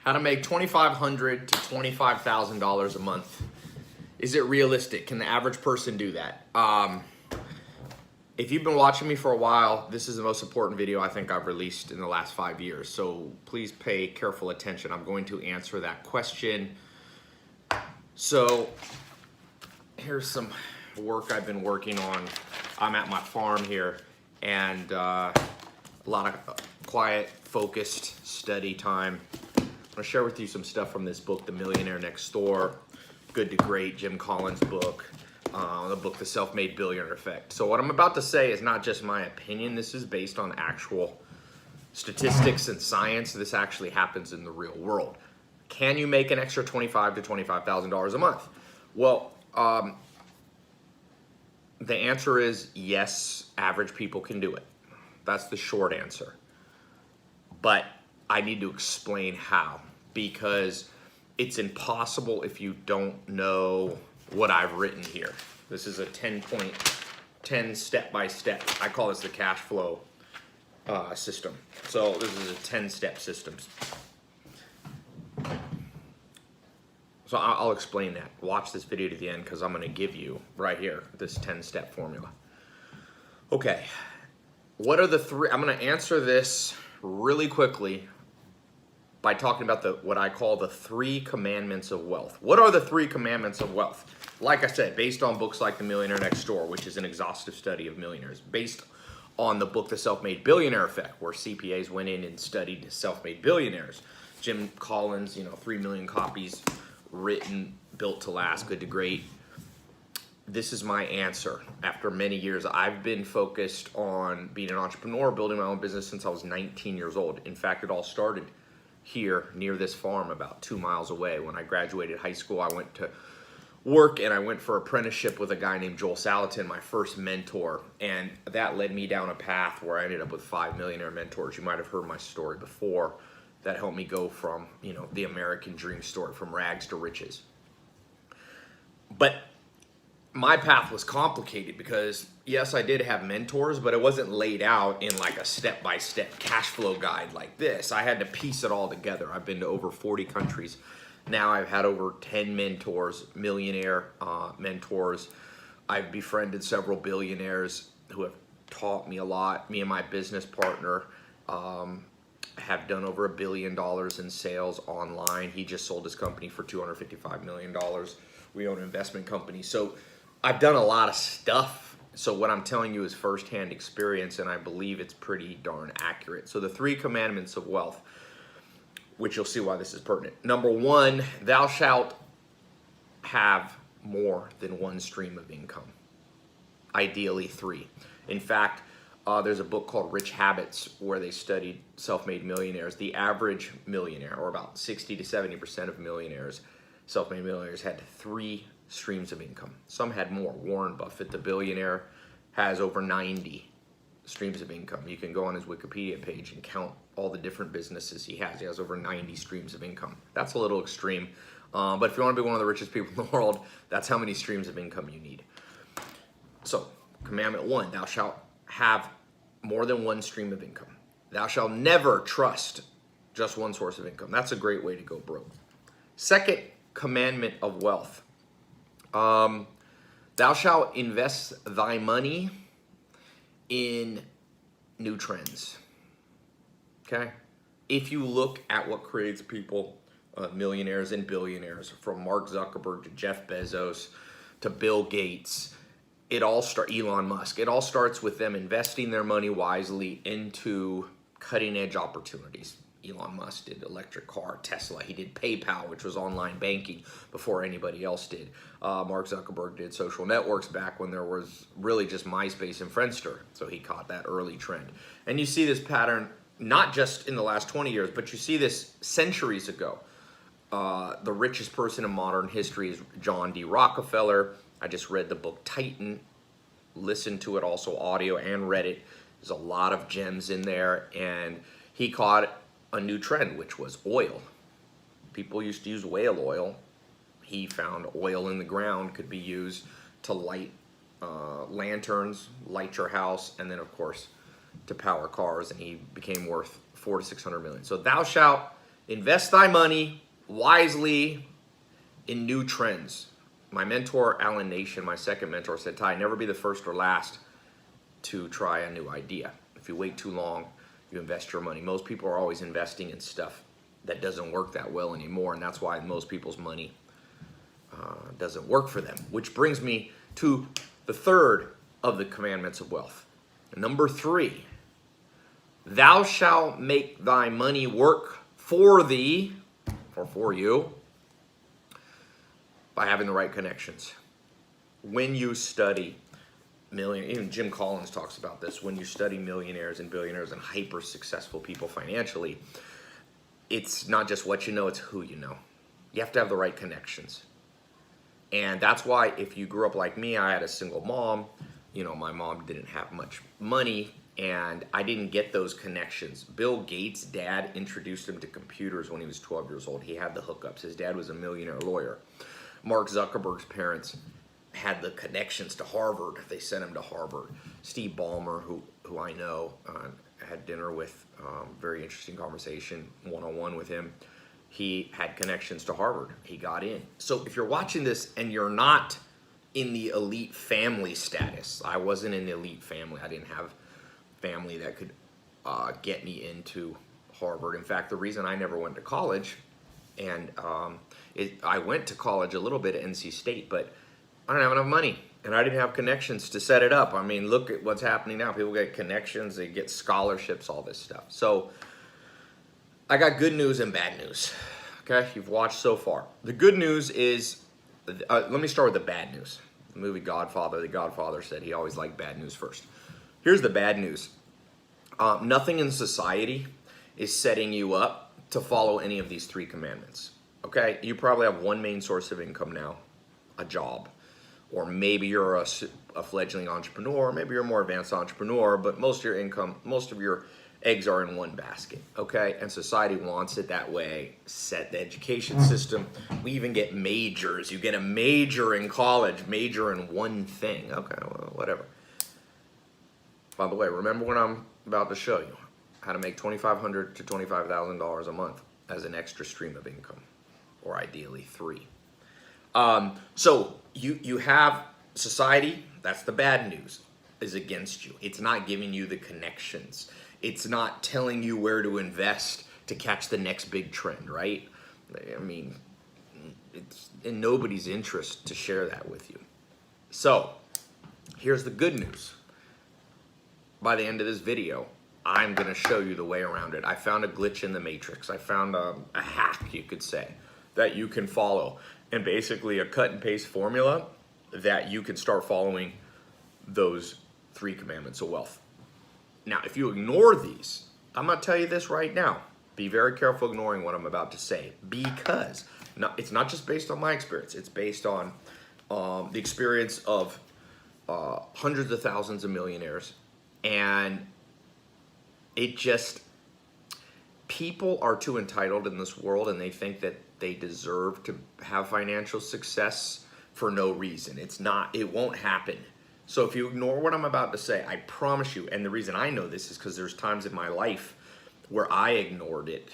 How to make $2,500 to $25,000 a month. Is it realistic? Can the average person do that? If you've been watching me for a while, this is the most important video I think I've released in the last 5 years. So please pay careful attention. I'm going to answer that question. So here's some work I've been working on. I'm at my farm here, and a lot of quiet, focused study time. I'm gonna share with you some stuff from this book, The Millionaire Next Door, Good to Great, Jim Collins' book, the book, The Self-Made Billionaire Effect. So what I'm about to say is not just my opinion. This is based on actual statistics and science. This actually happens in the real world. Can you make an extra $25,000 to $25,000 a month? Well, the answer is yes, average people can do it. That's the short answer. But I need to explain how, because it's impossible if you don't know what I've written here. This is a 10 step-by-step. I call this the CashFlow system. So this is a 10-step system. So I'll explain that. Watch this video to the end because I'm going to give you right here this 10-step formula. Okay, what are the three? I'm going to answer this really quickly by talking about what I call the 3 commandments of wealth. What are the 3 commandments of wealth? Like I said, based on books like The Millionaire Next Door, which is an exhaustive study of millionaires, based on the book, The Self-Made Billionaire Effect, where CPAs went in and studied self-made billionaires. Jim Collins, 3 million copies written, built to last, good to great. This is my answer. After many years, I've been focused on being an entrepreneur, building my own business since I was 19 years old. In fact, it all started here near this farm about 2 miles away. When I graduated high school, I went to work and I went for apprenticeship with a guy named Joel Salatin, my first mentor. And that led me down a path where I ended up with 5 millionaire mentors. You might have heard my story before. That helped me go from, the American dream story, from rags to riches. But my path was complicated because, yes, I did have mentors, but it wasn't laid out in like a step-by-step cash flow guide like this. I had to piece it all together. I've been to over 40 countries. Now I've had over 10 mentors, millionaire mentors. I've befriended several billionaires who have taught me a lot. Me and my business partner have done over $1 billion in sales online. He just sold his company for $255 million. We own an investment company. So I've done a lot of stuff. So what I'm telling you is firsthand experience, and I believe it's pretty darn accurate. So the 3 commandments of wealth, which you'll see why this is pertinent. Number 1, thou shalt have more than 1 stream of income. Ideally 3. In fact, there's a book called Rich Habits where they studied self-made millionaires. The average millionaire, or about 60 to 70% of millionaires, self-made millionaires, had 3 streams of income. Some had more. Warren Buffett, the billionaire, has over 90 streams of income. You can go on his Wikipedia page and count all the different businesses he has. He has over 90 streams of income. That's a little extreme. But if you want to be one of the richest people in the world, that's how many streams of income you need. So, commandment 1, thou shalt have more than 1 stream of income. Thou shalt never trust just 1 source of income. That's a great way to go broke. Second commandment of wealth. Thou shalt invest thy money in new trends. Okay? If you look at what creates people, millionaires and billionaires, from Mark Zuckerberg to Jeff Bezos to Bill Gates, Elon Musk, it all starts with them investing their money wisely into cutting-edge opportunities. Elon Musk did electric car, Tesla. He did PayPal, which was online banking before anybody else did. Mark Zuckerberg did social networks back when there was really just MySpace and Friendster. So he caught that early trend. And you see this pattern not just in the last 20 years, but you see this centuries ago. The richest person in modern history is John D. Rockefeller. I just read the book Titan, listened to it, also audio, and read it. There's a lot of gems in there, and he caught a new trend, which was oil. People used to use whale oil. He found oil in the ground could be used to light lanterns, light your house, and then of course to power cars, and he became worth $400 to $600 million. So thou shalt Invest thy money wisely in new trends. My mentor, Alan Nation, my second mentor, said, Ty, never be the first or last to try a new idea. If you wait too long, you invest your money. Most people are always investing in stuff that doesn't work that well anymore, and that's why most people's money doesn't work for them. Which brings me to the third of the commandments of wealth. Number 3, thou shalt make thy money work for thee, or for you, by having the right connections. When you study even Jim Collins talks about this, when you study millionaires and billionaires and hyper successful people financially, it's not just what you know, it's who you know. You have to have the right connections. And that's why if you grew up like me, I had a single mom, you know, my mom didn't have much money and I didn't get those connections. Bill Gates' dad introduced him to computers when he was 12 years old. He had the hookups. His dad was a millionaire lawyer. Mark Zuckerberg's parents had the connections to Harvard. They sent him to Harvard. Steve Ballmer, who I know, had dinner with, very interesting conversation, one-on-one with him. He had connections to Harvard. He got in. So if you're watching this and you're not in the elite family status, I wasn't in the elite family. I didn't have family that could get me into Harvard. In fact, the reason I never went to college, and I went to college a little bit at NC State, but I don't have enough money, and I didn't have connections to set it up. I mean, look at what's happening now. People get connections, they get scholarships, all this stuff. So I got good news and bad news. Okay, you've watched so far. The good news is, let me start with the bad news. The movie Godfather, the Godfather said he always liked bad news first. Here's the bad news. Nothing in society is setting you up to follow any of these 3 commandments. Okay, you probably have one main source of income now, a job. Or maybe you're a fledgling entrepreneur, maybe you're a more advanced entrepreneur, but most of your income, most of your eggs are in one basket, okay? And society wants it that way. Set the education system. We even get majors. You get a major in college, major in one thing. Okay, well, whatever. By the way, remember what I'm about to show you, how to make $2,500 to $25,000 a month as an extra stream of income, or ideally 3. So you have society, that's the bad news, is against you. It's not giving you the connections. It's not telling you where to invest to catch the next big trend, right? I mean, it's in nobody's interest to share that with you. So here's the good news. By the end of this video, I'm gonna show you the way around it. I found a glitch in the matrix. I found a hack, you could say, that you can follow. And basically a cut and paste formula that you can start following those 3 commandments of wealth. Now, if you ignore these, I'm going to tell you this right now. Be very careful ignoring what I'm about to say, because it's not just based on my experience. It's based on the experience of hundreds of thousands of millionaires. And people are too entitled in this world, and they think that they deserve to have financial success for no reason. It won't happen. So if you ignore what I'm about to say, I promise you, and the reason I know this is because there's times in my life where I ignored it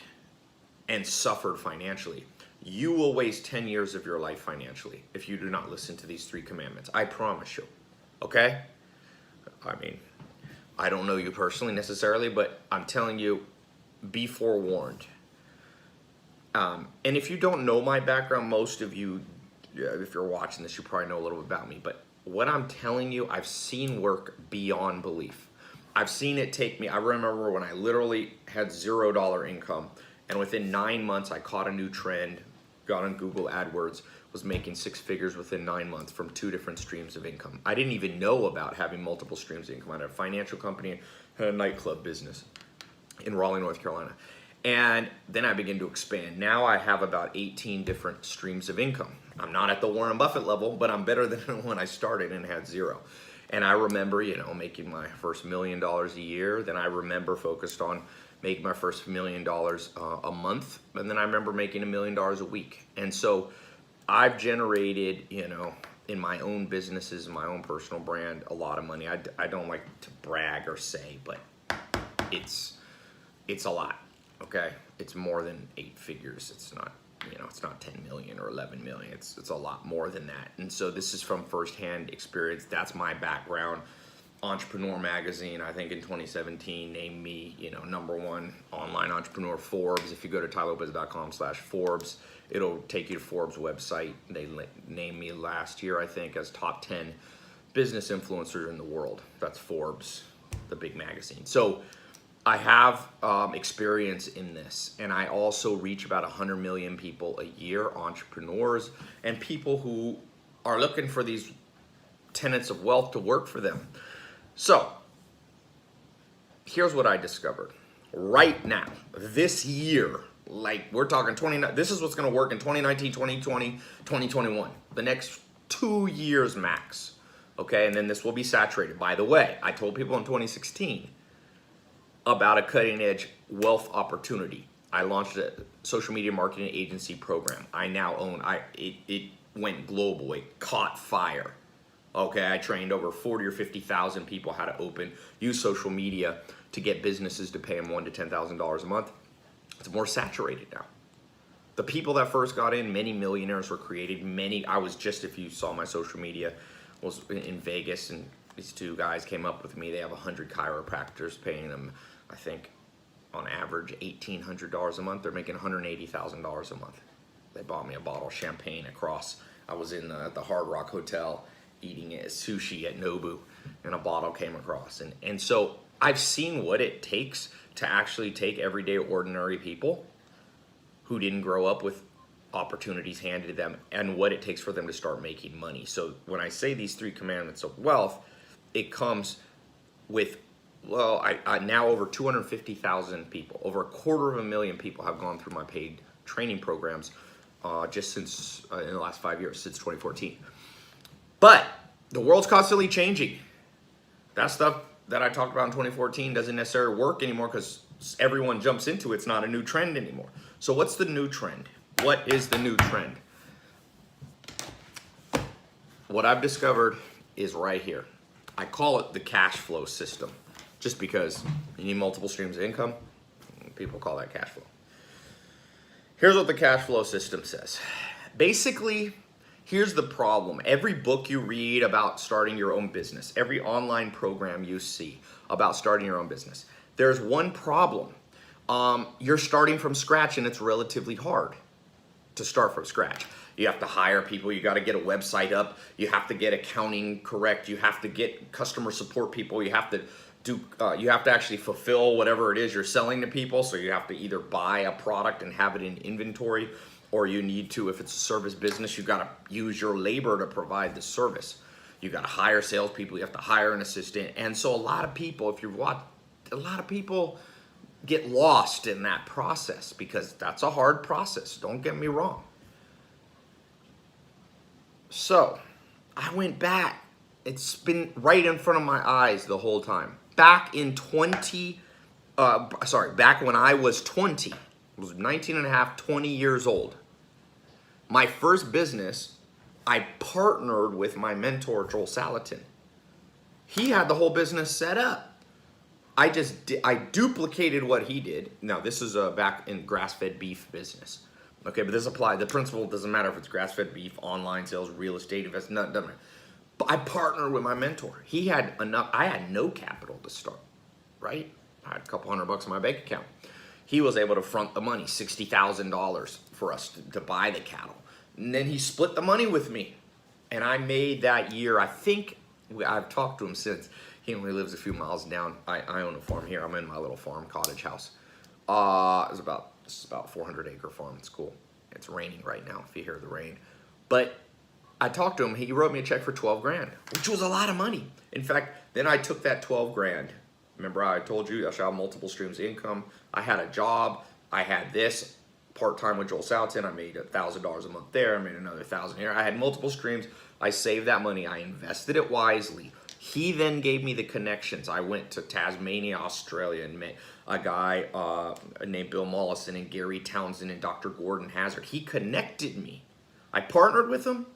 and suffered financially. You will waste 10 years of your life financially if you do not listen to these 3 commandments. I promise you, okay? I mean, I don't know you personally necessarily, but I'm telling you, be forewarned. And if you don't know my background, most of you, if you're watching this, you probably know a little bit about me. But what I'm telling you, I've seen work beyond belief. I've seen it take me, I remember when I literally had $0 income, and within 9 months, I caught a new trend, got on Google AdWords, was making 6 figures within 9 months from 2 different streams of income. I didn't even know about having multiple streams of income. I had a financial company, had a nightclub business in Raleigh, North Carolina. And then I began to expand. Now I have about 18 different streams of income. I'm not at the Warren Buffett level, but I'm better than when I started and had 0. And I remember, making my first $1 million a year. Then I remember focused on making my first $1 million a month. And then I remember making $1 million a week. And so I've generated, in my own businesses, my own personal brand, a lot of money. I don't like to brag or say, but it's a lot. okay? It's more than 8 figures. It's not, you know, it's not 10 million or 11 million. It's a lot more than that. And so this is from firsthand experience. That's my background. Entrepreneur Magazine, I think in 2017, named me, you know, #1 online entrepreneur. Forbes, if you go to tylopez.com/Forbes, it'll take you to Forbes website. They named me last year, I think, as top 10 business influencer in the world. That's Forbes, the big magazine. So I have experience in this, and I also reach about 100 million people a year, entrepreneurs, and people who are looking for these tenets of wealth to work for them. So here's what I discovered right now, this year, like we're talking 29, this is what's going to work in 2019, 2020, 2021, the next 2 years max. Okay, and then this will be saturated. By the way, I told people in 2016 about a cutting edge wealth opportunity. I launched a social media marketing agency program. I now own, it went global, it caught fire. Okay, I trained over 40 or 50,000 people how to use social media to get businesses to pay them $1,000 to $10,000 a month. It's more saturated now. The people that first got in, many millionaires were created. I was just, if you saw my social media, was in Vegas, and these 2 guys came up with me. They have 100 chiropractors paying them, I think, on average $1,800 a month. They're making $180,000 a month. They bought me a bottle of champagne across. I was in the Hard Rock Hotel eating sushi at Nobu, and a bottle came across. And so I've seen what it takes to actually take everyday ordinary people who didn't grow up with opportunities handed to them, and what it takes for them to start making money. So when I say these 3 commandments of wealth, it comes with, well, I now over 250,000 people, over 250,000 people have gone through my paid training programs just since in the last 5 years, since 2014. But the world's constantly changing. That stuff that I talked about in 2014 doesn't necessarily work anymore because everyone jumps into it. It's not a new trend anymore. So what's the new trend? What is the new trend? What I've discovered is right here. I call it the cash flow system, just because you need multiple streams of income. People call that cash flow. Here's what the cash flow system says. Basically, here's the problem. Every book you read about starting your own business, every online program you see about starting your own business, there's one problem. You're starting from scratch, and it's relatively hard to start from scratch. You have to hire people. You got to get a website up. You have to get accounting correct. You have to get customer support people. You have to you have to actually fulfill whatever it is you're selling to people. So you have to either buy a product and have it in inventory, or you need to, if it's a service business, you got to use your labor to provide the service. You got to hire salespeople. You have to hire an assistant. And so a lot of people, if you watch, a lot of people get lost in that process because that's a hard process. Don't get me wrong. So I went back. It's been right in front of my eyes the whole time. Back in back when I was 20, I was 19 and a half, 20 years old. My first business, I partnered with my mentor, Joel Salatin. He had the whole business set up. I duplicated what he did. Now, this is back in grass-fed beef business. Okay, but this applies. The principle doesn't matter if it's grass-fed beef, online sales, real estate, investment, doesn't matter. But I partnered with my mentor. He had enough. I had no capital to start, right? I had a couple $100 in my bank account. He was able to front the money, $60,000 for us to buy the cattle. And then he split the money with me. And I made that year, I think, I've talked to him since. He only lives a few miles down. I own a farm here. I'm in my little farm cottage house. This is about a 400-acre farm. It's cool. It's raining right now, if you hear the rain. But I talked to him. He wrote me a check for 12 grand, which was a lot of money. In fact, then I took that 12 grand. Remember I told you I shall have multiple streams of income. I had a job. I had this part-time with Joel Salatin. I made $1,000 a month there. I made another $1,000 here. I had multiple streams. I saved that money. I invested it wisely. He then gave me the connections. I went to Tasmania, Australia, and met a guy named Bill Mollison and Gary Townsend and Dr. Gordon Hazard. He connected me. I partnered with him.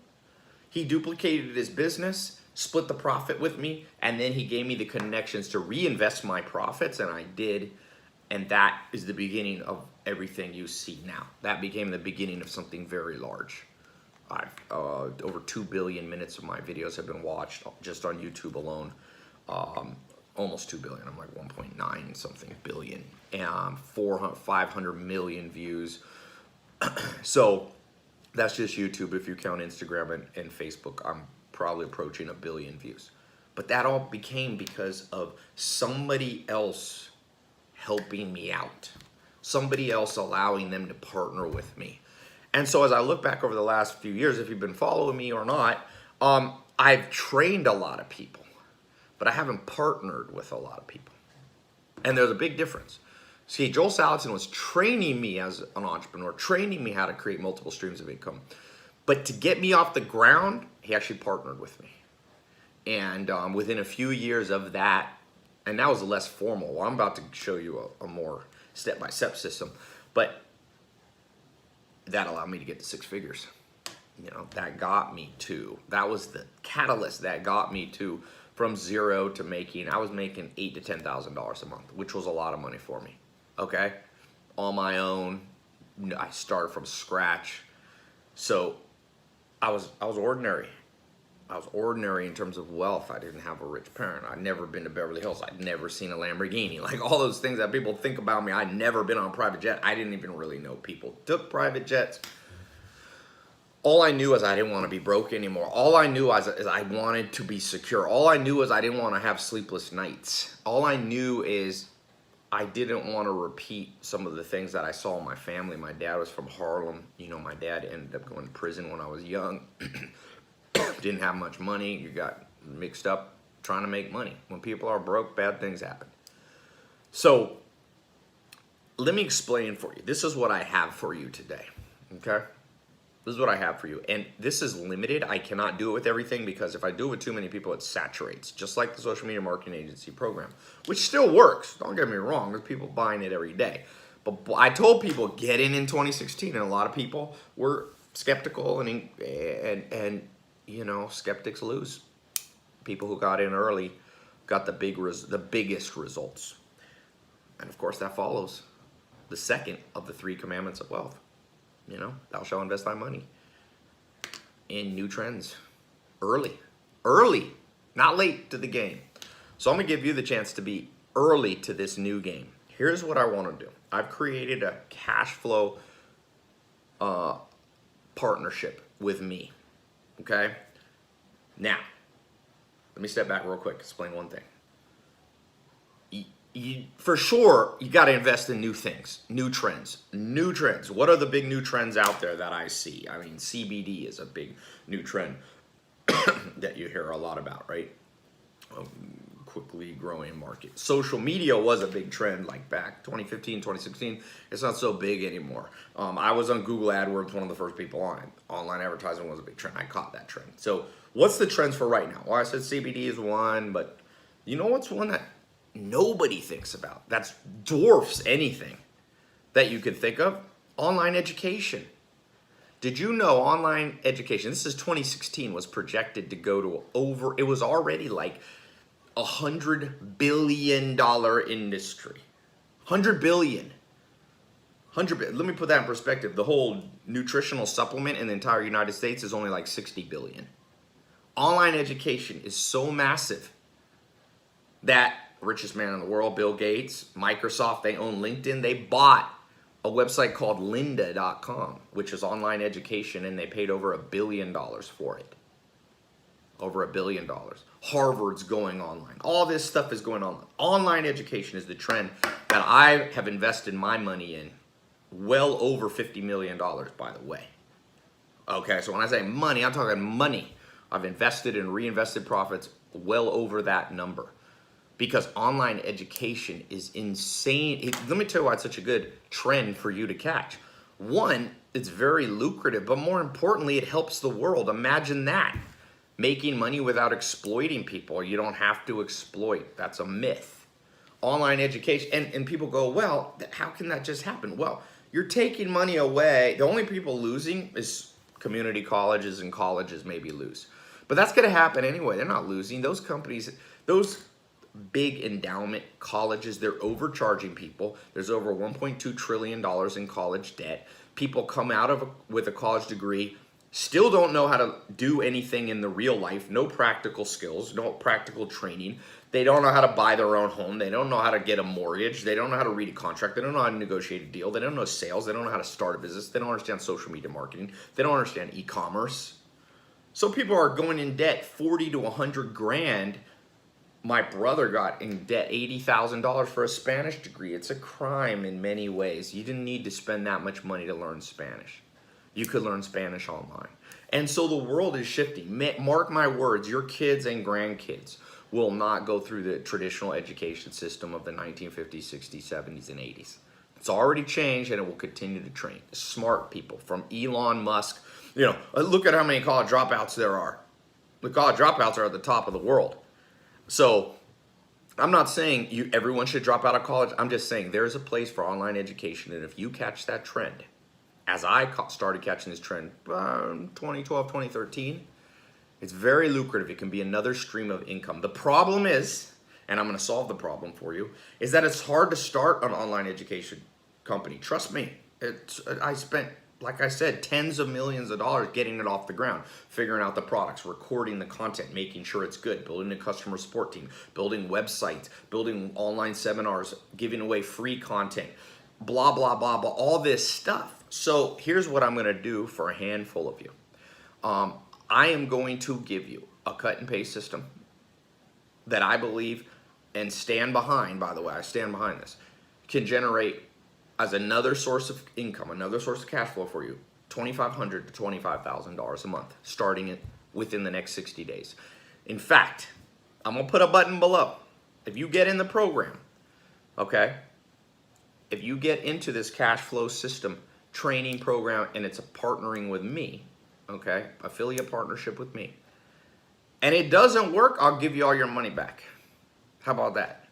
He duplicated his business, split the profit with me, and then he gave me the connections to reinvest my profits, and I did. And that is the beginning of everything you see now. That became the beginning of something very large. I've over 2 billion minutes of my videos have been watched just on YouTube alone. Almost 2 billion. I'm like 1.9 something billion, and 500 million views. So that's just YouTube. If you count Instagram and Facebook, I'm probably approaching 1 billion views. But that all became because of somebody else helping me out, somebody else allowing them to partner with me. And so as I look back over the last few years, if you've been following me or not, I've trained a lot of people, but I haven't partnered with a lot of people. And there's a big difference. See, Joel Salatin was training me as an entrepreneur, training me how to create multiple streams of income. But to get me off the ground, he actually partnered with me. And within a few years of that, and that was less formal. Well, I'm about to show you a more step-by-step system, but that allowed me to get to 6 figures. You know, that got me to, that was the catalyst that got me to from zero to making, I was making $8,000 to $10,000 a month, which was a lot of money for me. Okay, on my own, I started from scratch. So I was ordinary. I was ordinary in terms of wealth. I didn't have a rich parent. I'd never been to Beverly Hills. I'd never seen a Lamborghini. Like all those things that people think about me. I'd never been on a private jet. I didn't even really know people took private jets. All I knew is I didn't want to be broke anymore. All I knew is I wanted to be secure. All I knew is I didn't want to have sleepless nights. All I knew is I didn't want to repeat some of the things that I saw in my family. My dad was from Harlem. You know, my dad ended up going to prison when I was young. Didn't have much money. You got mixed up trying to make money. When people are broke, bad things happen. So let me explain for you. This is what I have for you today, okay? This is what I have for you. And this is limited. I cannot do it with everything because if I do it with too many people, it saturates. Just like the social media marketing agency program, which still works. Don't get me wrong. There's people buying it every day. But I told people get in 2016, and a lot of people were skeptical, and you know, skeptics lose. People who got in early got the biggest results. And of course, that follows the second of the 3 commandments of wealth. You know, thou shalt invest thy money in new trends early, not late to the game. So I'm gonna give you the chance to be early to this new game. Here's what I want to do. I've created a cash flow partnership with me. Okay. Now, let me step back real quick. Explain one thing. For sure, you got to invest in new things, new trends. What are the big new trends out there that I see? I mean, CBD is a big new trend that you hear a lot about, right? Quickly growing market. Social media was a big trend like back 2015, 2016. It's not so big anymore. I was on Google AdWords, one of the first people on it. Online advertising was a big trend. I caught that trend. So what's the trends for right now? Well, I said CBD is one, but you know what's one that nobody thinks about, that's dwarfs anything that you could think of? Online education. Did you know online education, this is 2016, was projected to go to it was already like $100 billion industry. 100 billion. Let me put that in perspective. The whole nutritional supplement in the entire United States is only like 60 billion. Online education is so massive that richest man in the world, Bill Gates, Microsoft, they own LinkedIn. They bought a website called lynda.com, which is online education, and they paid over $1 billion for it. Over $1 billion. Harvard's going online. All this stuff is going online. Online education is the trend that I have invested my money in. Well over $50 million, by the way. Okay, so when I say money, I'm talking money. I've invested and reinvested profits well over that number. Because online education is insane. Let me tell you why it's such a good trend for you to catch. One, it's very lucrative, but more importantly, it helps the world. Imagine that. Making money without exploiting people. You don't have to exploit. That's a myth. Online education, and people go, well, how can that just happen? Well, you're taking money away. The only people losing is community colleges, and colleges maybe lose. But that's going to happen anyway. They're not losing. Those companies, those big endowment colleges, they're overcharging people. There's over $1.2 trillion in college debt. People come out with a college degree, still don't know how to do anything in the real life, no practical skills, no practical training. They don't know how to buy their own home. They don't know how to get a mortgage. They don't know how to read a contract. They don't know how to negotiate a deal. They don't know sales. They don't know how to start a business. They don't understand social media marketing. They don't understand e-commerce. So people are going in debt 40 to 100 grand. My brother got in debt $80,000 for a Spanish degree. It's a crime in many ways. You didn't need to spend that much money to learn Spanish. You could learn Spanish online. And so the world is shifting. Mark my words, your kids and grandkids will not go through the traditional education system of the 1950s, 60s, 70s, and 80s. It's already changed, and it will continue to train. Smart people, from Elon Musk. Look at how many college dropouts there are. The college dropouts are at the top of the world. So I'm not saying everyone should drop out of college. I'm just saying there's a place for online education, and if you catch that trend, as I started catching this trend 2012, 2013, it's very lucrative. It can be another stream of income. The problem is, and I'm going to solve the problem for you, is that it's hard to start an online education company. Trust me. I spent, like I said, tens of millions of dollars getting it off the ground, figuring out the products, recording the content, making sure it's good, building a customer support team, building websites, building online seminars, giving away free content, blah, blah, blah, blah, all this stuff. So here's what I'm going to do for a handful of you. I am going to give you a cut and paste system that I believe and stand behind, by the way, I stand behind this, can generate as another source of income, another source of cash flow for you, $2,500 to $25,000 a month, starting it within the next 60 days. In fact, I'm going to put a button below. If you get in the program, okay, if you get into this cash flow system training program and it's a partnering with me, okay, affiliate partnership with me, and it doesn't work, I'll give you all your money back. How about that?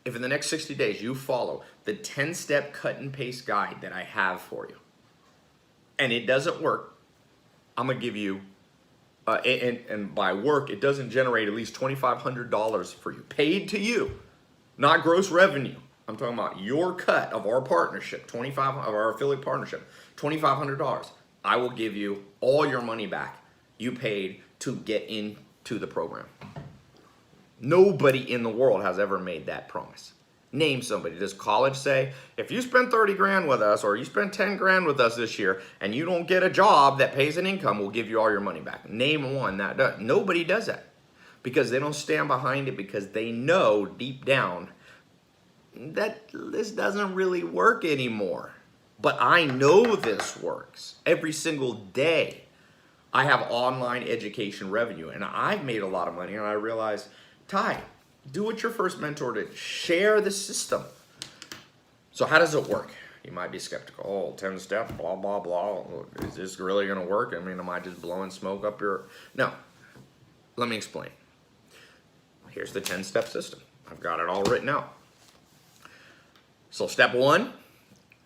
If in the next 60 days you follow the 10-step cut and paste guide that I have for you, and it doesn't work, I'm going to give you, and by work, it doesn't generate at least $2,500 for you, paid to you, not gross revenue. I'm talking about your cut of our partnership, of our affiliate partnership, $2,500. I will give you all your money back you paid to get into the program. Nobody in the world has ever made that promise. Name somebody. Does college say, if you spend 30 grand with us or you spend 10 grand with us this year and you don't get a job that pays an income, we'll give you all your money back? Name one that does. Nobody does that because they don't stand behind it, because they know deep down that this doesn't really work anymore. But I know this works. Every single day I have online education revenue, and I've made a lot of money, and I realized, Ty, do what your first mentor did. Share the system. So how does it work? You might be skeptical. Oh, 10 steps, blah, blah, blah. Is this really going to work? I mean, am I just blowing smoke up your... No. Let me explain. Here's the 10-step system. I've got it all written out. So step one,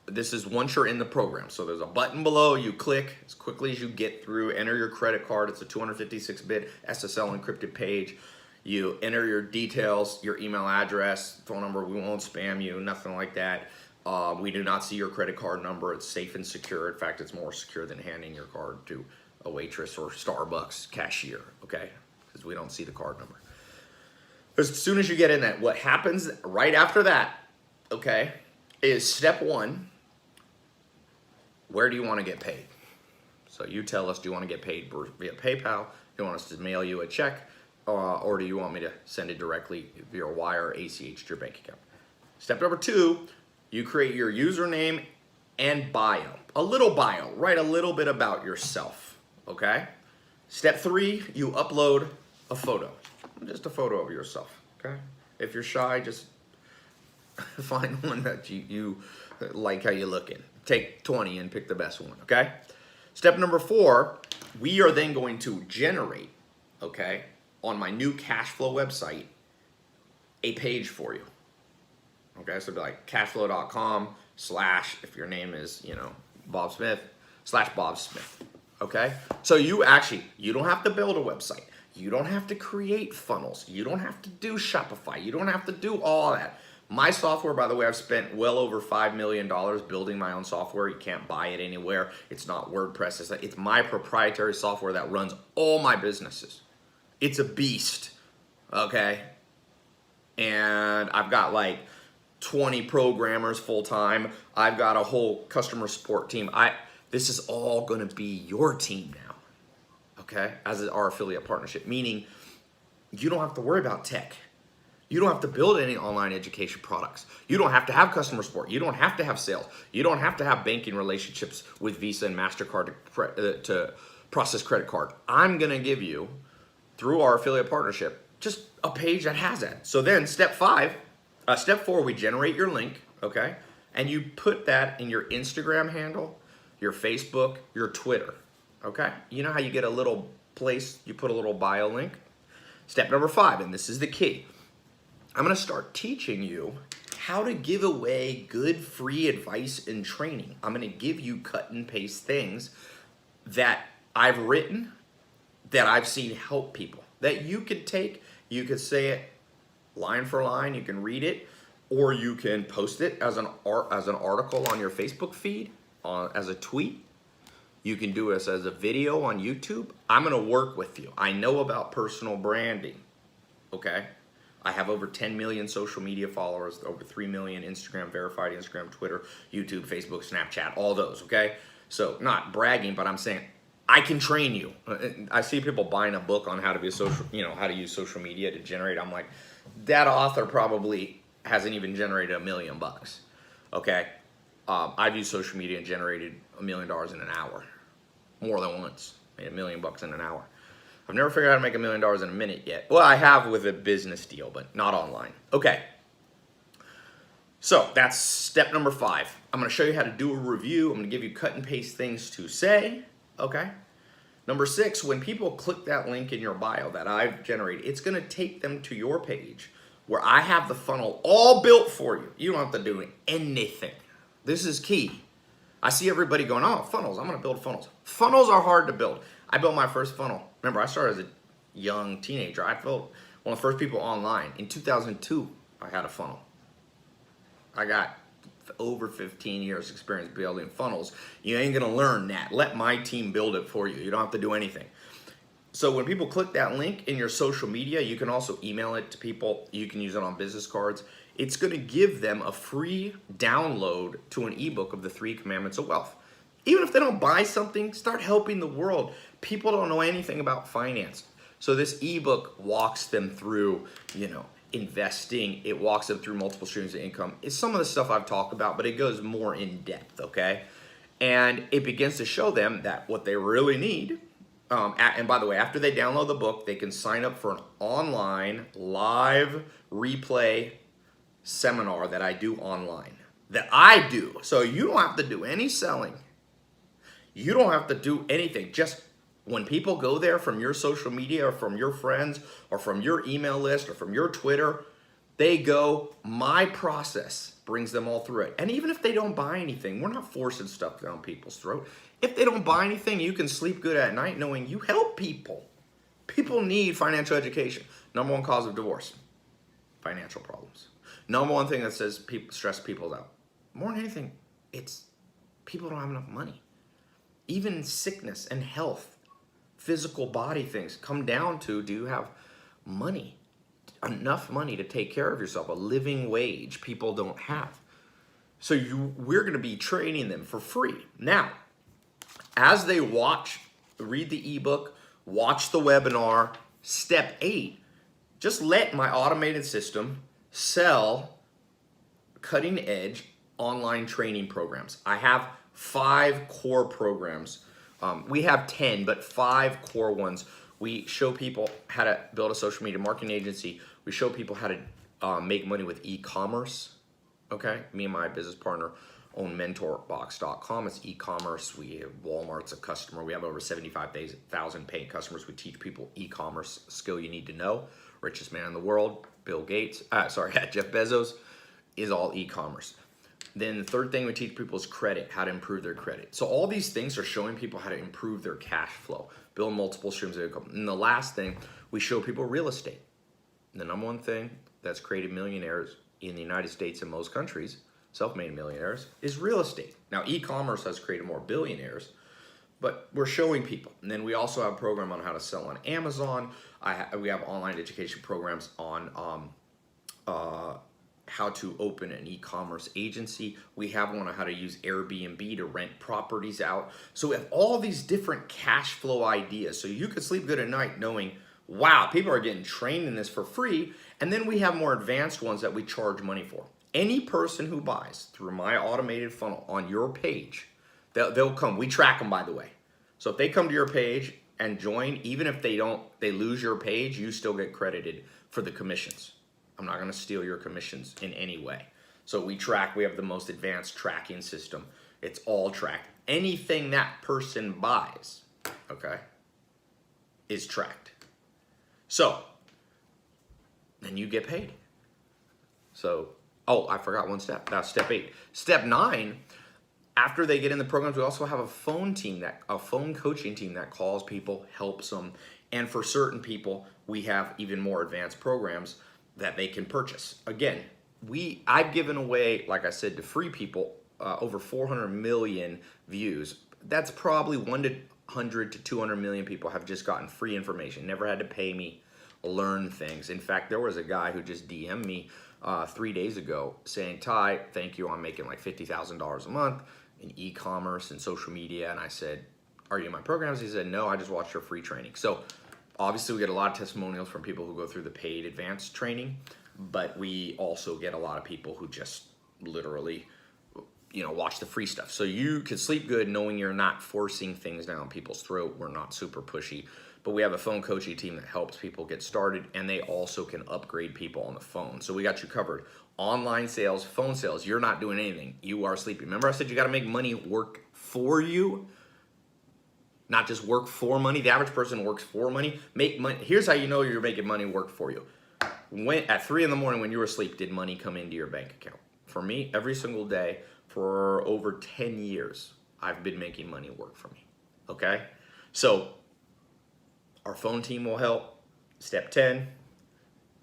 this is once you're in the program. So there's a button below. You click as quickly as you get through. Enter your credit card. It's a 256-bit SSL encrypted page. You enter your details, your email address, phone number. We won't spam you, nothing like that. We do not see your credit card number. It's safe and secure. In fact, it's more secure than handing your card to a waitress or Starbucks cashier, okay? Because we don't see the card number. As soon as you get in that, what happens right after that, okay, is step one. Where do you want to get paid? So you tell us, do you want to get paid via PayPal? Do you want us to mail you a check? Or do you want me to send it directly via wire or ACH to your bank account? Step number two, you create your username and bio. A little bio. Write a little bit about yourself, okay? Step three, you upload a photo. Just a photo of yourself, okay? If you're shy, just find one that you like how you looking. Take 20 and pick the best one, okay? Step number four, we are then going to generate, okay, on my new CashFlow website, a page for you. Okay, so it'd be like cashflow.com/ if your name is, Bob Smith, /Bob Smith. Okay, so you don't have to build a website. You don't have to create funnels. You don't have to do Shopify. You don't have to do all that. My software, by the way, I've spent well over $5 million building my own software. You can't buy it anywhere. It's not WordPress. It's my proprietary software that runs all my businesses. It's a beast, okay? And I've got like 20 programmers full time. I've got a whole customer support team. This is all gonna be your team now, okay? As our affiliate partnership, meaning you don't have to worry about tech. You don't have to build any online education products. You don't have to have customer support. You don't have to have sales. You don't have to have banking relationships with Visa and MasterCard to process credit card. I'm gonna give you, through our affiliate partnership, just a page that has that. So then step 4, we generate your link, okay? And you put that in your Instagram handle, your Facebook, your Twitter, okay? You know how you get a little place, you put a little bio link? Step number 5, and this is the key. I'm gonna start teaching you how to give away good free advice and training. I'm gonna give you cut and paste things that I've written, that I've seen help people, that you could take, you could say it line for line, you can read it, or you can post it as an article on your Facebook feed, as a tweet. You can do this as a video on YouTube. I'm gonna work with you. I know about personal branding, okay? I have over 10 million social media followers, over 3 million Instagram verified, Instagram, Twitter, YouTube, Facebook, Snapchat, all those, okay? So not bragging, but I'm saying I can train you. I see people buying a book on how to be a social, how to use social media to generate. I'm like, that author probably hasn't even generated $1 million, okay? I've used social media and generated $1 million in an hour, more than once, made $1 million in an hour. I've never figured out how to make $1 million in a minute yet. Well, I have with a business deal, but not online. Okay. So that's step number 5. I'm going to show you how to do a review. I'm going to give you cut and paste things to say. Okay. Number 6, when people click that link in your bio that I've generated, it's going to take them to your page where I have the funnel all built for you. You don't have to do anything. This is key. I see everybody going, oh, funnels. I'm going to build funnels. Funnels are hard to build. I built my first funnel. Remember, I started as a young teenager. I built one of the first people online. In 2002, I had a funnel. I got over 15 years experience building funnels. You ain't gonna learn that. Let my team build it for you. You don't have to do anything. So when people click that link in your social media, you can also email it to people. You can use it on business cards. It's gonna give them a free download to an ebook of the 3 Commandments of Wealth. Even if they don't buy something, start helping the world. People don't know anything about finance. So this ebook walks them through, investing. It walks them through multiple streams of income. It's some of the stuff I've talked about, but it goes more in depth, okay? And it begins to show them that what they really need, and by the way, after they download the book, they can sign up for an online live replay seminar that I do online, that I do. So you don't have to do any selling. You don't have to do anything. Just when people go there from your social media or from your friends or from your email list or from your Twitter, they go, my process brings them all through it. And even if they don't buy anything, we're not forcing stuff down people's throat. If they don't buy anything, you can sleep good at night knowing you help people. People need financial education. Number 1 cause of divorce, financial problems. Number 1 thing that says people stress people out. More than anything, it's people don't have enough money. Even sickness and health, physical body things come down to, do you have money? Enough money to take care of yourself, a living wage people don't have. So we're gonna be training them for free. Now, as they read the ebook, watch the webinar, step 8, just let my automated system sell cutting edge online training programs. I have 5 core programs. We have 10, but 5 core ones. We show people how to build a social media marketing agency. We show people how to make money with e-commerce. Okay, me and my business partner own mentorbox.com. It's e-commerce. We have Walmart's a customer. We have over 75,000 paying customers. We teach people e-commerce skill you need to know. Richest man in the world, Jeff Bezos, is all e-commerce. Then the third thing we teach people is credit, how to improve their credit. So all these things are showing people how to improve their cash flow, build multiple streams of income. And the last thing, we show people real estate. The number one thing that's created millionaires in the United States and most countries, self-made millionaires, is real estate. Now, e-commerce has created more billionaires, but we're showing people. And then we also have a program on how to sell on Amazon. We have online education programs on how to open an e-commerce agency. We have one on how to use Airbnb to rent properties out. So we have all these different cash flow ideas. So you could sleep good at night knowing, wow, people are getting trained in this for free. And then we have more advanced ones that we charge money for. Any person who buys through my automated funnel on your page, they'll come. We track them, by the way. So if they come to your page and join, even if they lose your page, you still get credited for the commissions. I'm not gonna steal your commissions in any way. So we have the most advanced tracking system. It's all tracked. Anything that person buys, okay, is tracked. So then you get paid. So, oh, I forgot one step. That's step 8. Step 9, after they get in the programs, we also have a phone coaching team that calls people, helps them. And for certain people, we have even more advanced programs that they can purchase. Again, I've given away, like I said, to free people, over 400 million views. That's probably 100 to 200 million people have just gotten free information, never had to pay me, learn things. In fact, there was a guy who just DM'd me 3 days ago saying, Ty, thank you, I'm making like $50,000 a month in e-commerce and social media. And I said, are you in my programs? He said, no, I just watched your free training. So obviously we get a lot of testimonials from people who go through the paid advanced training, but we also get a lot of people who just literally, watch the free stuff. So you can sleep good knowing you're not forcing things down people's throat. We're not super pushy, but we have a phone coaching team that helps people get started, and they also can upgrade people on the phone. So we got you covered. Online sales, phone sales, you're not doing anything. You are sleeping. Remember I said you got to make money work for you? Not just work for money. The average person works for money. Make money. Here's how you know you're making money work for you. At 3 in the morning when you were asleep, did money come into your bank account? For me, every single day for over 10 years, I've been making money work for me. Okay? So our phone team will help. Step 10,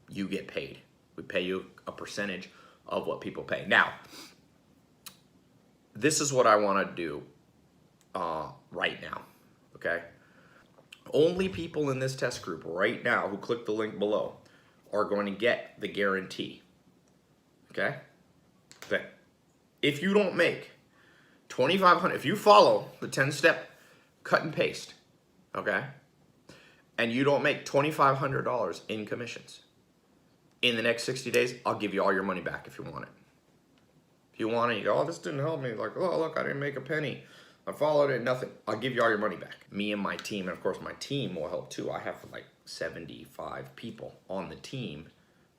you get paid. We pay you a percentage of what people pay. Now, this is what I want to do right now. Okay? Only people in this test group right now who click the link below are going to get the guarantee. Okay? That if you don't make $2,500, if you follow the 10-step cut and paste, okay, and you don't make $2,500 in commissions in the next 60 days, I'll give you all your money back if you want it. If you want it, you go, oh, this didn't help me. Like, oh, look, I didn't make a penny. I followed it, nothing. I'll give you all your money back. Me and my team, and of course my team will help too. I have like 75 people on the team.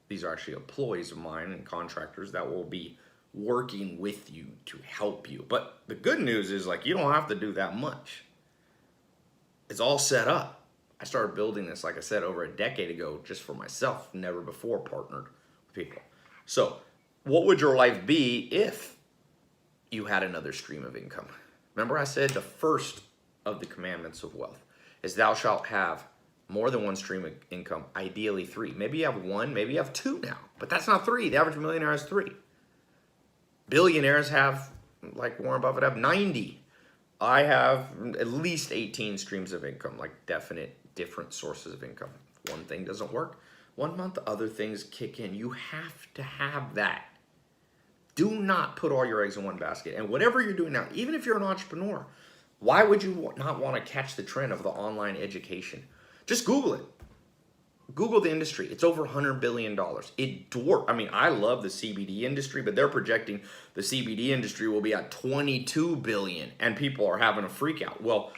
These are actually employees of mine and contractors that will be working with you to help you. But the good news is, like, you don't have to do that much. It's all set up. I started building this, like I said, over a decade ago just for myself, never before partnered with people. So what would your life be if you had another stream of income? Remember I said the first of the commandments of wealth is thou shalt have more than one stream of income, ideally 3. Maybe you have 1, maybe you have 2 now, but that's not 3. The average millionaire has 3. Billionaires have, like Warren Buffett, have 90. I have at least 18 streams of income, like definite different sources of income. If one thing doesn't work, one month other things kick in. You have to have that. Do not put all your eggs in one basket. And whatever you're doing now, even if you're an entrepreneur, why would you not want to catch the trend of the online education? Just Google it. Google the industry. It's over $100 billion. I love the CBD industry, but they're projecting the CBD industry will be at $22 billion, and people are having a freak out. Well,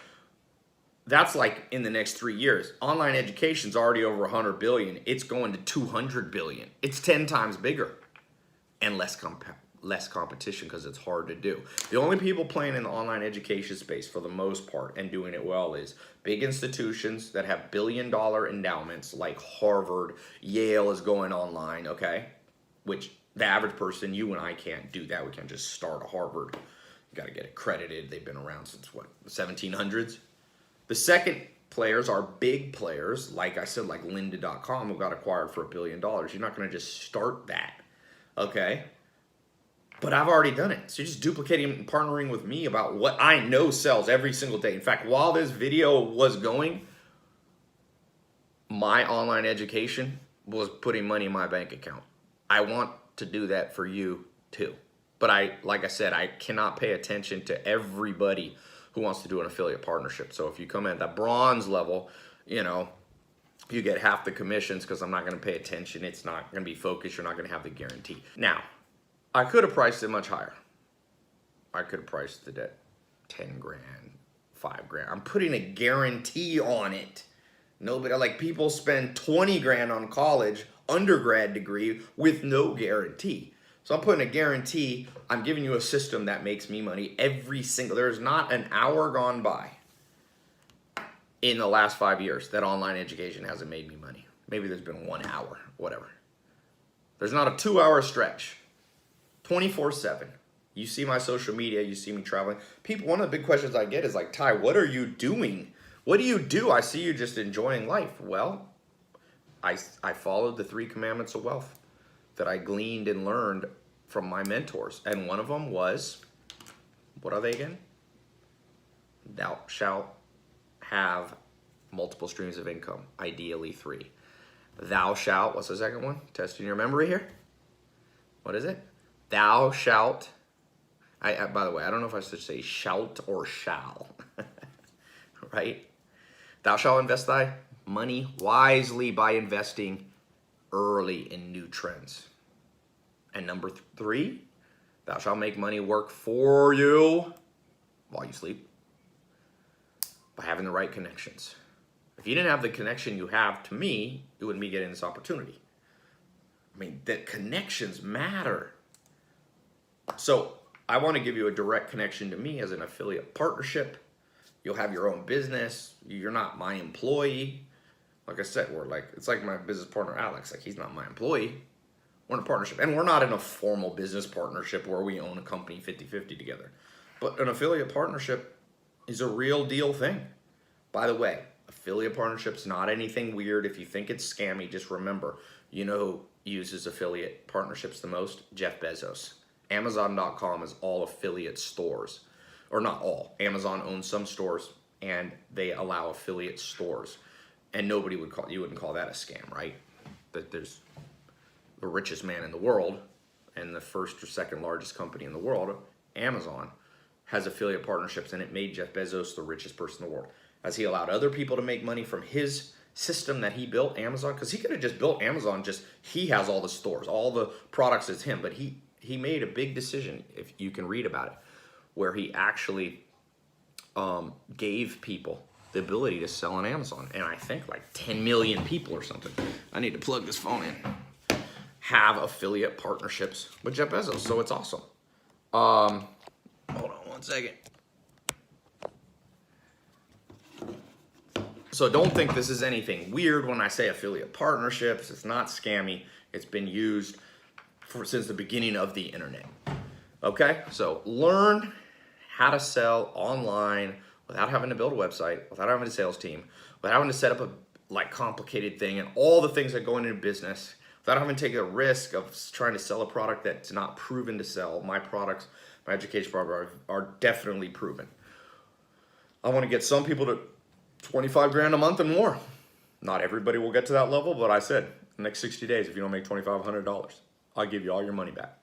that's like in the next 3 years. Online education's already over $100 billion. It's going to $200 billion. It's 10 times bigger and less competition because it's hard to do. The only people playing in the online education space for the most part and doing it well is big institutions that have billion-dollar endowments like Harvard, Yale is going online, okay? Which The average person, you and I can't do that. We can't just start a Harvard. You got to get accredited. They've been around since what, the 1700s? The second players are big players, like I said, like lynda.com, who got acquired for $1 billion. You're not going to just start that, okay? But I've already done it. So you're just duplicating and partnering with me about what I know sells every single day. In fact, while this video was going, my online education was putting money in my bank account. I want to do that for you too. But like I said, I cannot pay attention to everybody who wants to do an affiliate partnership. So if you come at the bronze level, you know, you get half the commissions because I'm not going to pay attention. It's not going to be focused. You're not going to have the guarantee. Now, I could have priced it much higher. I could have priced it at 10 grand, 5 grand. I'm putting a guarantee on it. Nobody, like people spend 20 grand on college, undergrad degree with no guarantee. So I'm putting a guarantee. I'm giving you a system that makes me money every single, there's not an hour gone by in the last 5 years that online education hasn't made me money. Maybe there's been 1 hour, whatever. There's not a 2-hour stretch. 24/7. You see my social media, you see me traveling. People, one of the big questions I get is like, Ty, what are you doing? What do you do? I see you just enjoying life. Well, I followed the 3 commandments of wealth that I gleaned and learned from my mentors. And one of them was, what are they again? Thou shalt have multiple streams of income, ideally 3. Thou shalt, what's the second one? Testing your memory here. What is it? Thou shalt, by the way, I don't know if I should say shout or shall, right? Thou shalt invest thy money wisely by investing early in new trends. And number 3, thou shalt make money work for you while you sleep by having the right connections. If you didn't have the connection you have to me, you wouldn't be getting this opportunity. I mean, the connections matter. So I want to give you a direct connection to me as an affiliate partnership. You'll have your own business. You're not my employee. Like I said, it's like my business partner, Alex. Like, he's not my employee. We're in a partnership. And we're not in a formal business partnership where we own a company 50-50 together. But an affiliate partnership is a real deal thing. By the way, affiliate partnership's not anything weird. If you think it's scammy, just remember, you know who uses affiliate partnerships the most? Jeff Bezos. Amazon.com is all affiliate stores. Or not all. Amazon owns some stores and they allow affiliate stores. And you wouldn't call that a scam, right? That there's the richest man in the world and the first or second largest company in the world, Amazon, has affiliate partnerships, and it made Jeff Bezos the richest person in the world. As he allowed other people to make money from his system that he built, Amazon, because he could have just built Amazon, he has all the stores, all the products is him, but he made a big decision, if you can read about it, where he actually gave people the ability to sell on Amazon. And I think like 10 million people or something, I need to plug this phone in, have affiliate partnerships with Jeff Bezos. So it's awesome. Hold on one second. So don't think this is anything weird when I say affiliate partnerships. It's not scammy. It's been used since the beginning of the internet. Okay, so learn how to sell online without having to build a website, without having a sales team, without having to set up a complicated thing and all the things that go into business, without having to take a risk of trying to sell a product that's not proven to sell. My products, my education products are definitely proven. I want to get some people to 25 grand a month and more. Not everybody will get to that level, but I said, the next 60 days, if you don't make $2,500, I'll give you all your money back.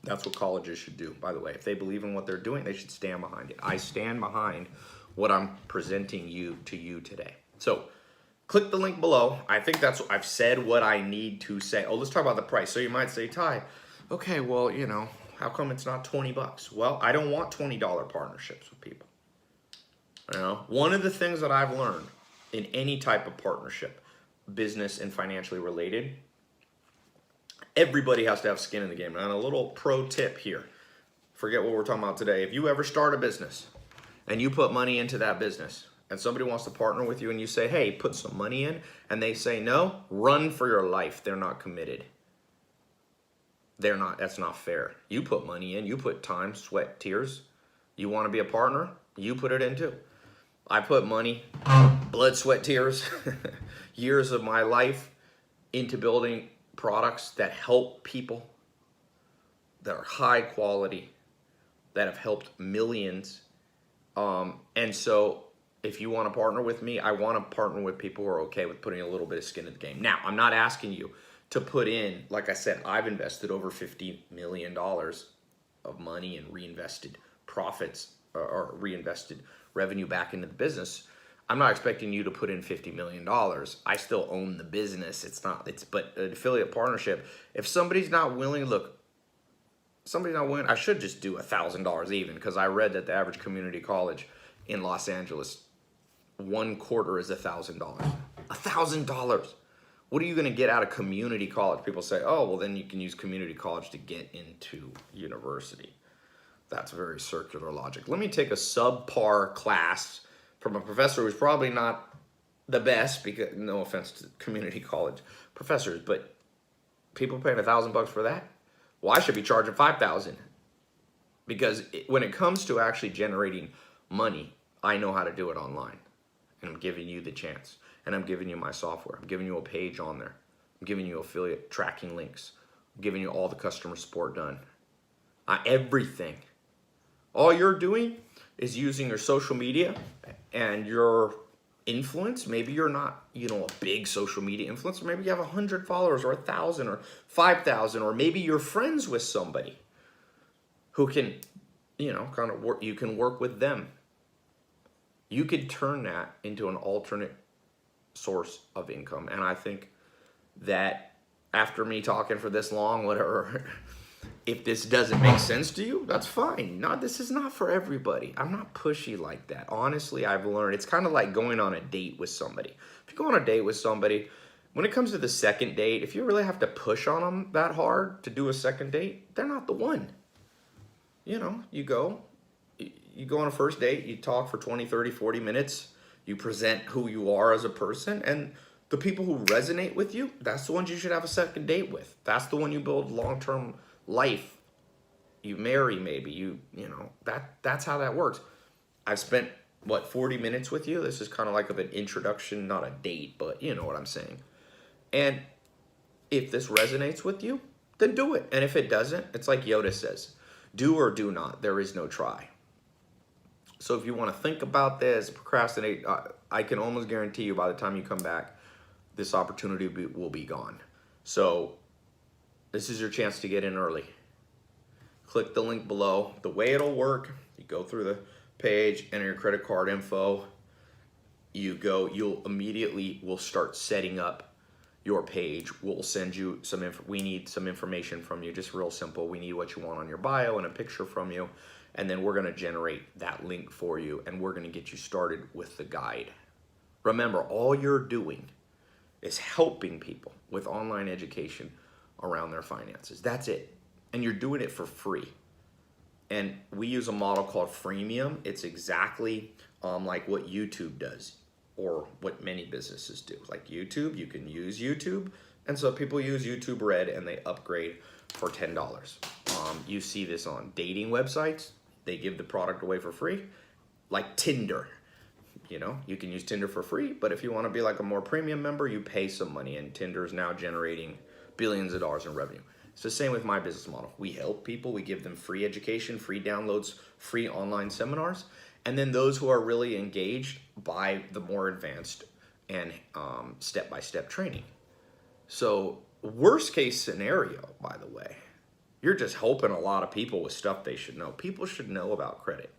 That's what colleges should do, by the way. If they believe in what they're doing, they should stand behind it. I stand behind what I'm presenting to you today. So click the link below. I think I've said what I need to say. Oh, let's talk about the price. So you might say, Ty, okay, well, how come it's not 20 bucks? Well, I don't want $20 partnerships with people. One of the things that I've learned in any type of partnership, business and financially related, everybody has to have skin in the game. And a little pro tip here, forget what we're talking about today. If you ever start a business and you put money into that business and somebody wants to partner with you and you say, hey, put some money in, and they say no, run for your life. They're not committed. That's not fair. You put money in, you put time, sweat, tears. You want to be a partner? You put it in too. I put money, blood, sweat, tears, years of my life into building products that help people, that are high quality, that have helped millions. And so if you want to partner with me, I want to partner with people who are okay with putting a little bit of skin in the game. Now, I'm not asking you to put in, like I said, I've invested over $50 million of money and reinvested profits or reinvested revenue back into the business. I'm not expecting you to put in $50 million. I still own the business. But an affiliate partnership, if somebody's not willing, I should just do $1,000 even, because I read that the average community college in Los Angeles, 1/4 is $1,000. $1,000. What are you going to get out of community college? People say, oh, well, then you can use community college to get into university. That's very circular logic. Let me take a subpar class from a professor who's probably not the best, because no offense to community college professors, but people paying $1,000 for that? Well, I should be charging $5,000, because when it comes to actually generating money, I know how to do it online, and I'm giving you the chance. And I'm giving you my software. I'm giving you a page on there. I'm giving you affiliate tracking links. I'm giving you all the customer support done. Everything. All you're doing is using your social media and your influence. Maybe you're not, a big social media influencer. Maybe you have 100 followers or 1,000 or 5,000, or maybe you're friends with somebody who can, kind of work. You can work with them. You could turn that into an alternate source of income. And I think that after me talking for this long, whatever, if this doesn't make sense to you, that's fine. No, this is not for everybody. I'm not pushy like that. Honestly, I've learned it's kind of like going on a date with somebody. If you go on a date with somebody, when it comes to the second date, if you really have to push on them that hard to do a second date, they're not the one. You go on a first date, you talk for 20, 30, 40 minutes. You present who you are as a person, and the people who resonate with you, that's the ones you should have a second date with. That's the one you build long-term life. You marry, maybe. That's how that works. I've spent, 40 minutes with you? This is kind of like an introduction, not a date, but you know what I'm saying. And if this resonates with you, then do it. And if it doesn't, it's like Yoda says, do or do not. There is no try. So if you want to think about this, procrastinate, I can almost guarantee you by the time you come back, this opportunity will be gone. So this is your chance to get in early. Click the link below. The way it'll work, you go through the page, enter your credit card info. You'll immediately, we'll start setting up your page. We'll send you we need some information from you, just real simple. We need what you want on your bio and a picture from you. And then we're going to generate that link for you, and we're going to get you started with the guide. Remember, all you're doing is helping people with online education around their finances. That's it. And you're doing it for free. And we use a model called freemium. It's exactly like what YouTube does, or what many businesses do. Like YouTube, you can use YouTube. And so people use YouTube Red and they upgrade for $10. You see this on dating websites. They give the product away for free, like Tinder. You can use Tinder for free, but if you want to be like a more premium member, you pay some money, and Tinder is now generating billions of dollars in revenue. It's the same with my business model. We help people. We give them free education, free downloads, free online seminars, and then those who are really engaged buy the more advanced and step-by-step training. So worst case scenario, by the way, you're just helping a lot of people with stuff they should know. People should know about credit.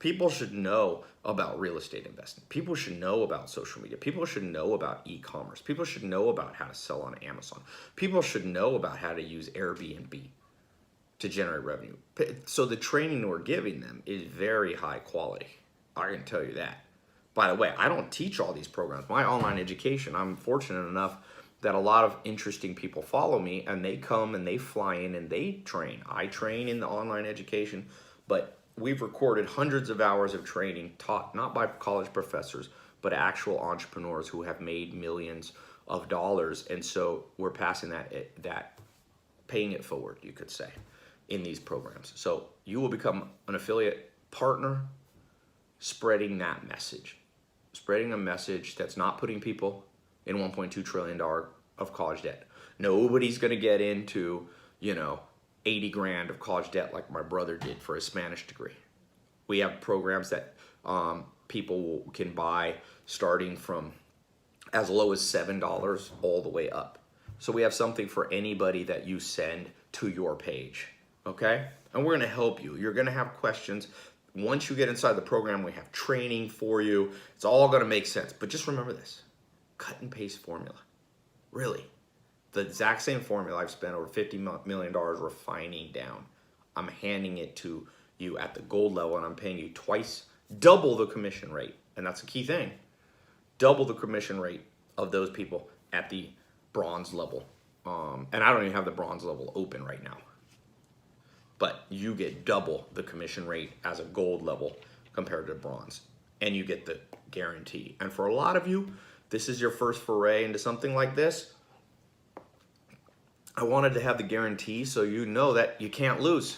People should know about real estate investing. People should know about social media. People should know about e-commerce. People should know about how to sell on Amazon. People should know about how to use Airbnb to generate revenue. So the training we're giving them is very high quality. I can tell you that. By the way, I don't teach all these programs. My online education, I'm fortunate enough that a lot of interesting people follow me, and they come and they fly in and they train. I train in the online education, but we've recorded hundreds of hours of training taught not by college professors, but actual entrepreneurs who have made millions of dollars. And so we're passing that paying it forward, you could say, in these programs. So you will become an affiliate partner, spreading that message. Spreading a message that's not putting people in $1.2 trillion of college debt. Nobody's gonna get into, 80 grand of college debt like my brother did for his Spanish degree. We have programs that people can buy starting from as low as $7 all the way up. So we have something for anybody that you send to your page, okay? And we're gonna help you. You're gonna have questions. Once you get inside the program, we have training for you. It's all gonna make sense. But just remember this, cut and paste formula. Really, the exact same formula I've spent over $50 million refining down. I'm handing it to you at the gold level, and I'm paying you twice, double the commission rate. And that's a key thing. Double the commission rate of those people at the bronze level. And I don't even have the bronze level open right now. But you get double the commission rate as a gold level compared to bronze. And you get the guarantee. And for a lot of you, this is your first foray into something like this. I wanted to have the guarantee so you know that you can't lose.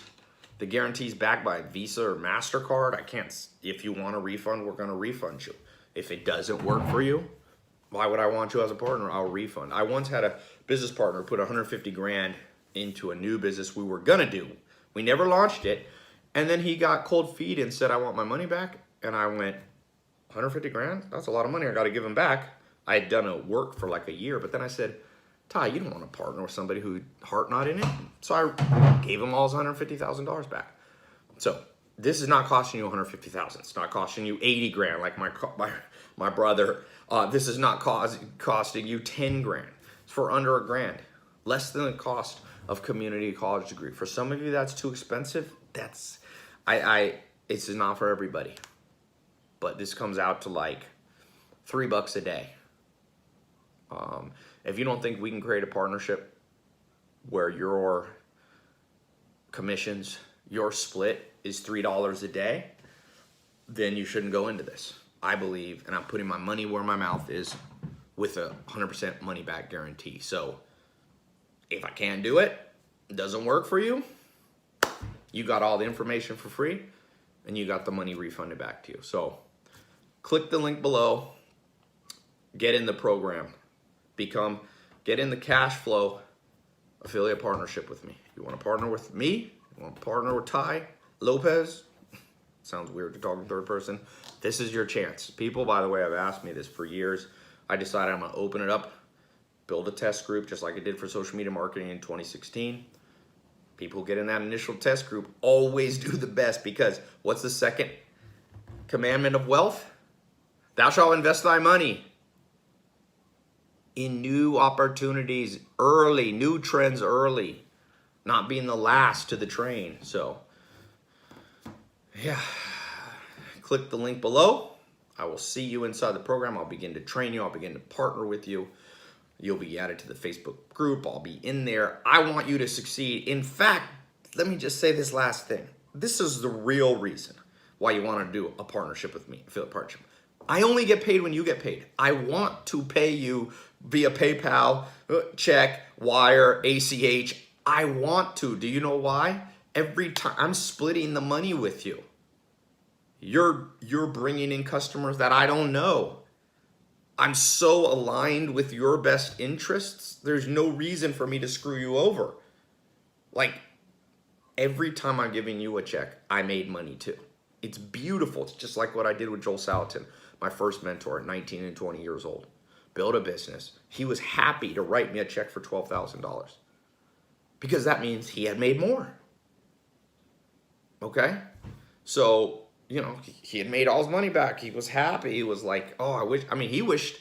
The guarantee is backed by Visa or MasterCard. If you want a refund, we're gonna refund you. If it doesn't work for you, why would I want you as a partner? I'll refund. I once had a business partner put 150 grand into a new business we were gonna do. We never launched it. And then he got cold feet and said, I want my money back. And I went, 150 grand? That's a lot of money. I got to give him back. I had done a work for like a year. But then I said, Ty, you don't want to partner with somebody who heart not in it. So I gave him all his $150,000 back. So this is not costing you $150,000. It's not costing you 80 grand like my brother. This is not costing you 10 grand. It's for under a grand. Less than the cost of community college degree. For some of you, that's too expensive. It's not for everybody. But this comes out to like $3 a day. If you don't think we can create a partnership where your commissions, your split is $3 a day, then you shouldn't go into this. I believe, and I'm putting my money where my mouth is with a 100% money back guarantee. So if I can't do it, it doesn't work for you, you got all the information for free and you got the money refunded back to you. So click the link below, get in the program, get in the CashFlow affiliate partnership with me. You want to partner with me? You want to partner with Ty Lopez? Sounds weird to talk in third person. This is your chance. People, by the way, have asked me this for years. I decided I'm going to open it up, build a test group just like I did for social media marketing in 2016. People who get in that initial test group always do the best, because what's the second commandment of wealth? Thou shalt invest thy money in new opportunities early, new trends early, not being the last to the train. So, yeah, click the link below. I will see you inside the program. I'll begin to train you. I'll begin to partner with you. You'll be added to the Facebook group. I'll be in there. I want you to succeed. In fact, let me just say this last thing. This is the real reason why you want to do a partnership with me, affiliate partnership. I only get paid when you get paid. I want to pay you via PayPal, check, wire, ACH. I want to. Do you know why? Every time I'm splitting the money with you. You're bringing in customers that I don't know. I'm so aligned with your best interests. There's no reason for me to screw you over. Like, every time I'm giving you a check, I made money too. It's beautiful. It's just like what I did with Joel Salatin, my first mentor at 19 and 20 years old. Built a business. He was happy to write me a check for $12,000 because that means he had made more. Okay? So, he had made all his money back. He was happy. He was like, oh, he wished,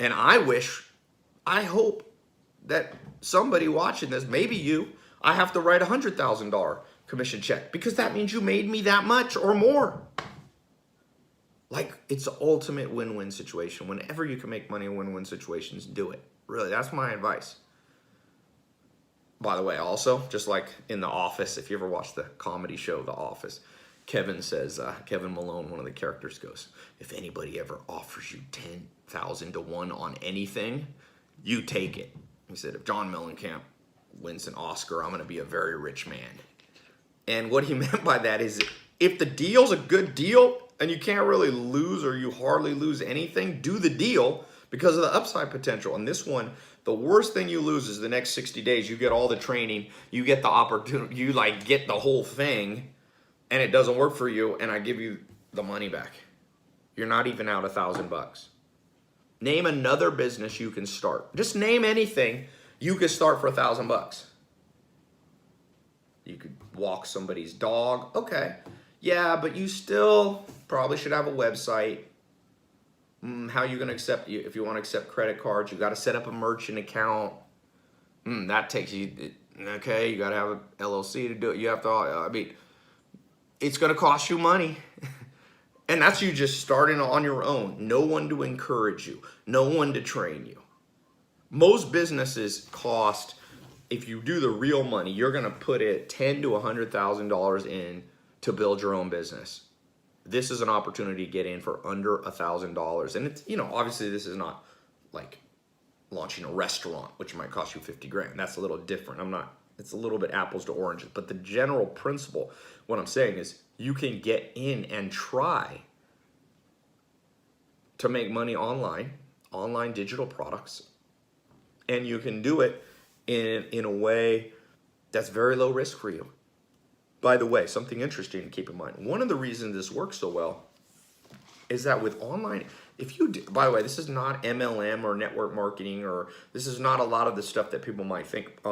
and I hope that somebody watching this, maybe you, I have to write a $100,000 commission check because that means you made me that much or more. Like, it's the ultimate win-win situation. Whenever you can make money in win-win situations, do it. Really, that's my advice. By the way, also, just like in The Office, if you ever watch the comedy show The Office, Kevin says, Kevin Malone, one of the characters, goes, if anybody ever offers you 10,000 to 1 on anything, you take it. He said, if John Mellencamp wins an Oscar, I'm going to be a very rich man. And what he meant by that is if the deal's a good deal and you can't really lose or you hardly lose anything, do the deal because of the upside potential. And this one, the worst thing you lose is the next 60 days. You get all the training, you get the opportunity, you like get the whole thing, and it doesn't work for you, and I give you the money back. You're not even out $1,000. Name another business you can start. Just name anything you could start for $1,000. You could walk somebody's dog. Okay. Yeah, but you still probably should have a website. How are you going to accept, if you want to accept credit cards, you got to set up a merchant account. That takes you, okay, you got to have an LLC to do it. You have to, I mean, it's going to cost you money. And that's you just starting on your own. No one to encourage you. No one to train you. Most businesses cost, if you do the real money, you're going to put it $10,000 to $100,000 in to build your own business. This is an opportunity to get in for under $1,000. And it's, you know, obviously this is not like launching a restaurant, which might cost you 50 grand. That's a little different. It's a little bit apples to oranges. But the general principle, what I'm saying is you can get in and try to make money online digital products. And you can do it in a way that's very low risk for you. By the way, something interesting to keep in mind. One of the reasons this works so well is that with online, by the way, this is not MLM or network marketing, or this is not a lot of the stuff that people might think.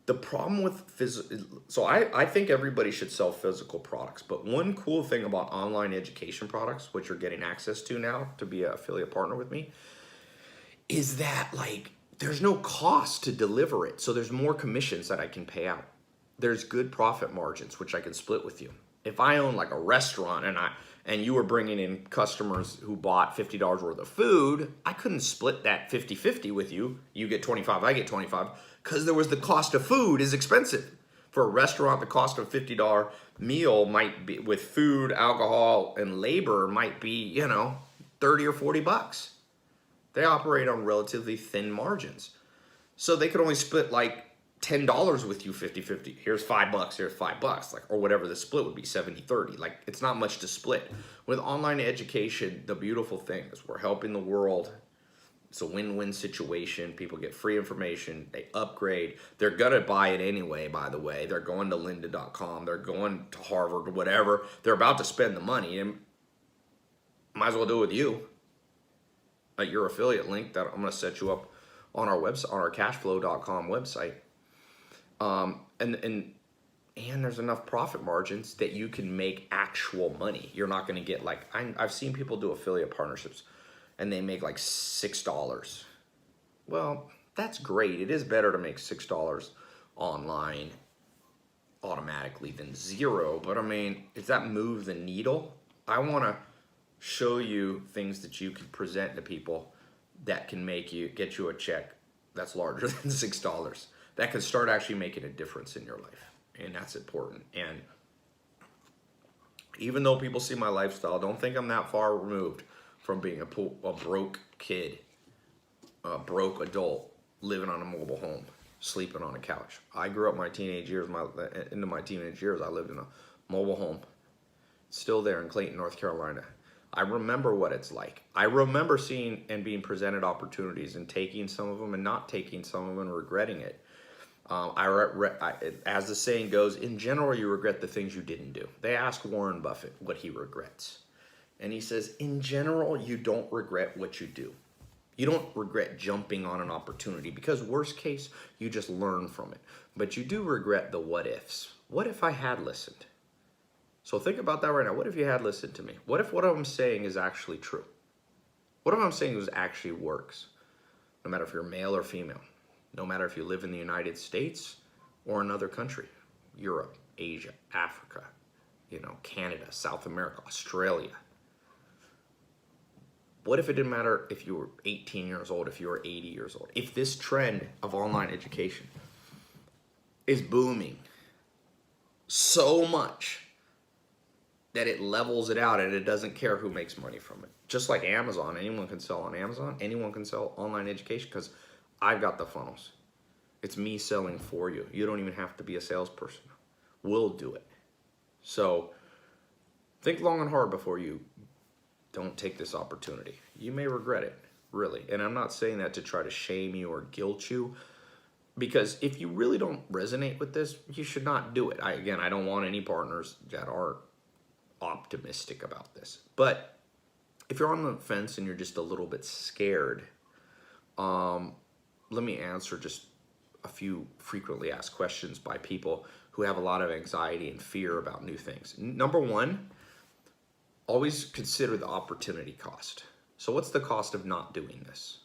The problem with so I think everybody should sell physical products, but one cool thing about online education products, which you're getting access to now to be an affiliate partner with me, is that like there's no cost to deliver it. So there's more commissions that I can pay out. There's good profit margins, which I can split with you. If I own like a restaurant and you were bringing in customers who bought $50 worth of food, I couldn't split that 50-50 with you. You get 25, I get 25, because there was the cost of food is expensive. For a restaurant, the cost of a $50 meal might be, with food, alcohol, and labor, might be, you know, 30 or 40 bucks. They operate on relatively thin margins. So they could only split like $10 with you 50-50. Here's $5, here's $5, like, or whatever the split would be, 70-30. Like, it's not much to split. With online education, the beautiful thing is we're helping the world. It's a win-win situation. People get free information, they upgrade. They're gonna buy it anyway, by the way. They're going to lynda.com, they're going to Harvard or whatever. They're about to spend the money, and might as well do it with you. At your affiliate link that I'm gonna set you up on our website, on our cashflow.com website. And there's enough profit margins that you can make actual money. You're not going to get like, I've seen people do affiliate partnerships and they make like $6. Well, that's great. It is better to make $6 online automatically than zero. But I mean, does that move the needle? I want to show you things that you can present to people that can get you a check that's larger than $6. That can start actually making a difference in your life. And that's important. And even though people see my lifestyle, don't think I'm that far removed from being a broke kid, a broke adult, living on a mobile home, sleeping on a couch. I grew up my teenage years, into my teenage years, I lived in a mobile home. Still there in Clayton, North Carolina. I remember what it's like. I remember seeing and being presented opportunities and taking some of them and not taking some of them and regretting it. As the saying goes, in general, you regret the things you didn't do. They asked Warren Buffett what he regrets. And he says, in general, you don't regret what you do. You don't regret jumping on an opportunity because worst case, you just learn from it. But you do regret the what ifs. What if I had listened? So think about that right now. What if you had listened to me? What if what I'm saying is actually true? What if I'm saying it actually works? No matter if you're male or female. No matter if you live in the United States or another country, Europe, Asia, Africa, Canada, South America, Australia. What if it didn't matter if you were 18 years old, if you were 80 years old? If this trend of online education is booming so much that it levels it out and it doesn't care who makes money from it. Just like Amazon, anyone can sell on Amazon, anyone can sell online education because I've got the funnels. It's me selling for you. You don't even have to be a salesperson. We'll do it. So think long and hard before you don't take this opportunity. You may regret it, really. And I'm not saying that to try to shame you or guilt you, because if you really don't resonate with this, you should not do it. I don't want any partners that are optimistic about this. But if you're on the fence and you're just a little bit scared, let me answer just a few frequently asked questions by people who have a lot of anxiety and fear about new things. Number one, always consider the opportunity cost. So what's the cost of not doing this?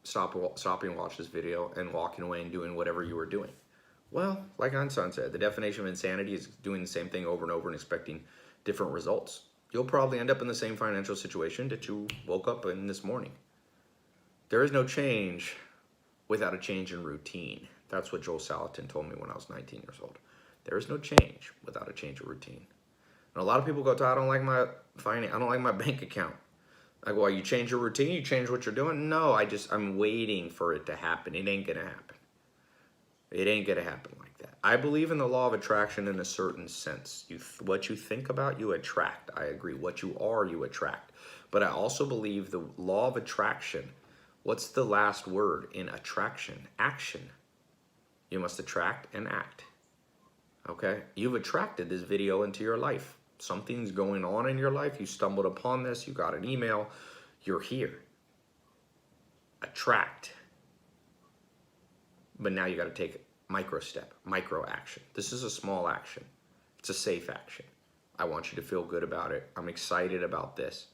Stopping and watch this video and walking away and doing whatever you were doing. Well, like Einstein said, the definition of insanity is doing the same thing over and over and expecting different results. You'll probably end up in the same financial situation that you woke up in this morning. There is no change without a change in routine. That's what Joel Salatin told me when I was 19 years old. There is no change without a change of routine. And a lot of people go, I don't like my finance, I don't like my bank account. I go, well, you change your routine, you change what you're doing? No, I'm waiting for it to happen. It ain't gonna happen. It ain't gonna happen like that. I believe in the law of attraction in a certain sense. What you think about, you attract. I agree. What you are, you attract. But I also believe the law of attraction. What's the last word in attraction? Action. You must attract and act. Okay? You've attracted this video into your life. Something's going on in your life. You stumbled upon this. You got an email. You're here. Attract. But now you got to take a micro step, micro action. This is a small action. It's a safe action. I want you to feel good about it. I'm excited about this.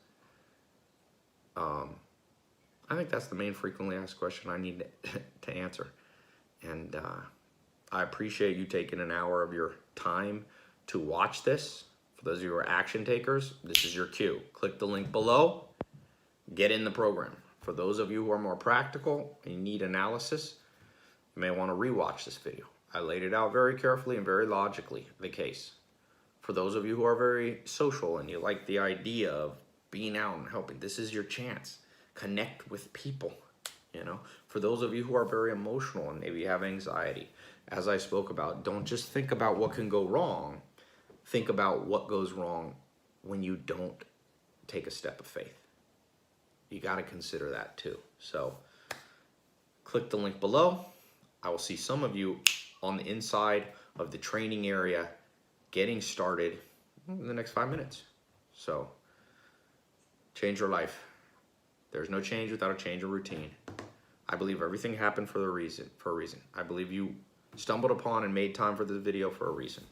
I think that's the main frequently asked question I need to answer. And I appreciate you taking an hour of your time to watch this. For those of you who are action takers, this is your cue. Click the link below. Get in the program. For those of you who are more practical and you need analysis, you may want to rewatch this video. I laid it out very carefully and very logically, the case. For those of you who are very social and you like the idea of being out and helping, this is your chance. Connect with people, you know. For those of you who are very emotional and maybe have anxiety, as I spoke about, don't just think about what can go wrong. Think about what goes wrong when you don't take a step of faith. You got to consider that too. So click the link below. I will see some of you on the inside of the training area getting started in the next 5 minutes. So change your life. There's no change without a change of routine. I believe everything happened for a reason. I believe you stumbled upon and made time for this video for a reason.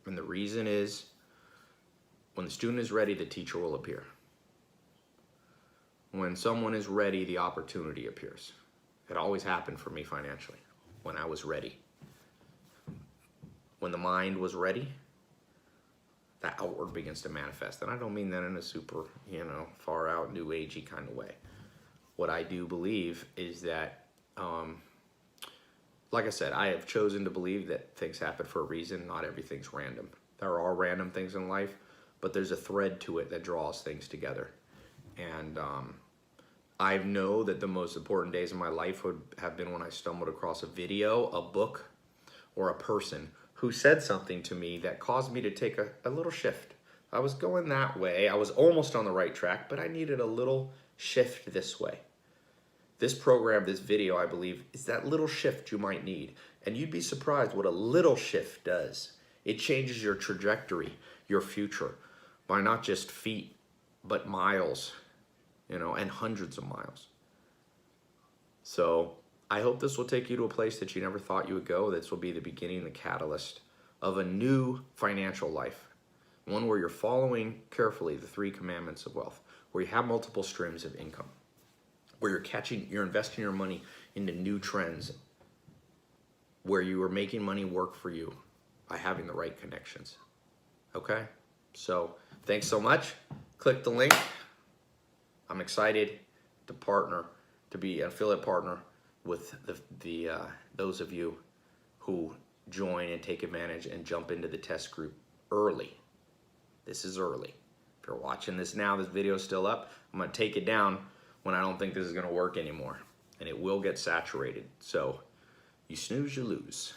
And the reason is, when the student is ready, the teacher will appear. When someone is ready, the opportunity appears. It always happened for me financially, when I was ready. When the mind was ready, that outward begins to manifest. And I don't mean that in a super, far out, new agey kind of way. What I do believe is that, like I said, I have chosen to believe that things happen for a reason. Not everything's random. There are random things in life, but there's a thread to it that draws things together. And I know that the most important days of my life would have been when I stumbled across a video, a book, or a person who said something to me that caused me to take a little shift. I was going that way. I was almost on the right track, but I needed a little shift this way. This program, this video, I believe, is that little shift you might need. And you'd be surprised what a little shift does. It changes your trajectory, your future, by not just feet, but miles, and hundreds of miles. So I hope this will take you to a place that you never thought you would go. This will be the beginning, the catalyst of a new financial life. One where you're following carefully the 3 commandments of wealth, where you have multiple streams of income, where you're investing your money into new trends, where you are making money work for you by having the right connections. Okay? So thanks so much. Click the link. I'm excited to partner, to be an affiliate partner with those of you who join and take advantage and jump into the test group early. This is early. If you're watching this now, this video is still up. I'm going to take it down when I don't think this is going to work anymore. and it will get saturated. So you snooze, you lose.